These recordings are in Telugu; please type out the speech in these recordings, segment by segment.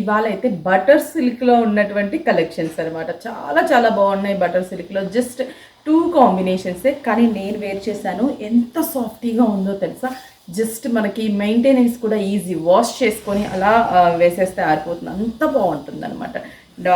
ఇవాళ అయితే బటర్ సిల్క్లో ఉన్నటువంటి కలెక్షన్స్ అనమాట. చాలా చాలా బాగున్నాయి బటర్ సిల్క్లో. జస్ట్ 2 కాంబినేషన్సే, కానీ నేను వేర్ చేశాను. ఎంత సాఫ్టీగా ఉందో తెలుసా. జస్ట్ మనకి మెయింటెనెన్స్ కూడా ఈజీ, వాష్ చేసుకొని అలా వేసేస్తే ఆరిపోతుంది, అంత బాగుంటుంది అనమాట.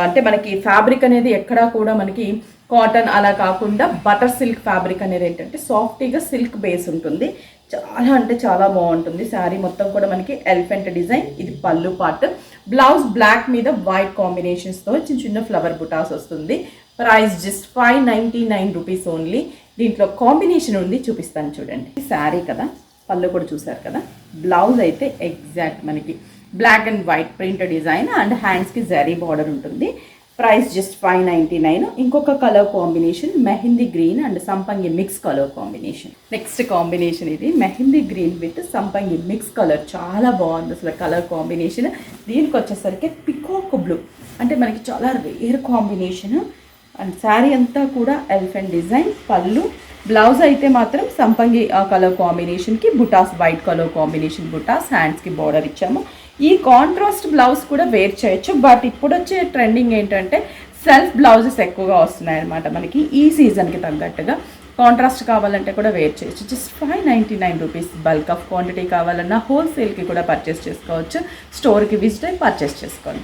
అంటే మనకి ఫ్యాబ్రిక్ అనేది ఎక్కడా కూడా మనకి కాటన్ అలా కాకుండా బటర్ సిల్క్ ఫ్యాబ్రిక్ అనేది ఏంటంటే సాఫ్టీగా సిల్క్ బేస్ ఉంటుంది. చాలా అంటే చాలా బాగుంటుంది. శారీ మొత్తం కూడా మనకి ఎలిఫెంట్ డిజైన్. ఇది పళ్ళు పార్ట్. బ్లౌజ్ బ్లాక్ మీద వైట్ కాంబినేషన్స్తో చిన్న చిన్న ఫ్లవర్ బుటాస్ వస్తుంది. Price just 599 rupees only. దీంట్లో కాంబినేషన్ ఉంది, చూపిస్తాను చూడండి. శారీ కదా, పళ్ళు కూడా చూసారు కదా. బ్లౌజ్ అయితే ఎగ్జాక్ట్ మనకి black and white print design and హ్యాండ్స్కి జరీ బార్డర్ ఉంటుంది. Price just 599. ఇంకొక colour combination mehndi green and సంపంగి mix colour combination. Next combination ఇది మెహందీ గ్రీన్ విత్ సంపంగి మిక్స్ కలర్. చాలా బాగుంది అసలు కలర్ కాంబినేషన్. దీనికి వచ్చేసరికి పికాక్ బ్లూ, అంటే మనకి చాలా రేర్ కాంబినేషన్. అండ్ శారీ అంతా కూడా ఎలిఫెంట్ డిజైన్. పళ్ళు, బ్లౌజ్ అయితే మాత్రం సంపంగి కలర్ కాంబినేషన్కి బుటాస్, వైట్ కలర్ కాంబినేషన్ బుటాస్, హ్యాండ్స్కి బార్డర్ ఇచ్చాము. ఈ కాంట్రాస్ట్ బ్లౌజ్ కూడా వేర్ చేయొచ్చు, బట్ ఇప్పుడు వచ్చే ట్రెండింగ్ ఏంటంటే సెల్ఫ్ బ్లౌజెస్ ఎక్కువగా వస్తున్నాయి అనమాట మనకి ఈ సీజన్కి తగ్గట్టుగా. కాంట్రాస్ట్ కావాలంటే కూడా వేర్ చేయొచ్చు. Just 599 rupees. Bulk of quantity కావాలన్నా హోల్సేల్కి కూడా పర్చేస్ చేసుకోవచ్చు. స్టోర్కి విజిట్ అయి పర్చేస్ చేసుకోండి.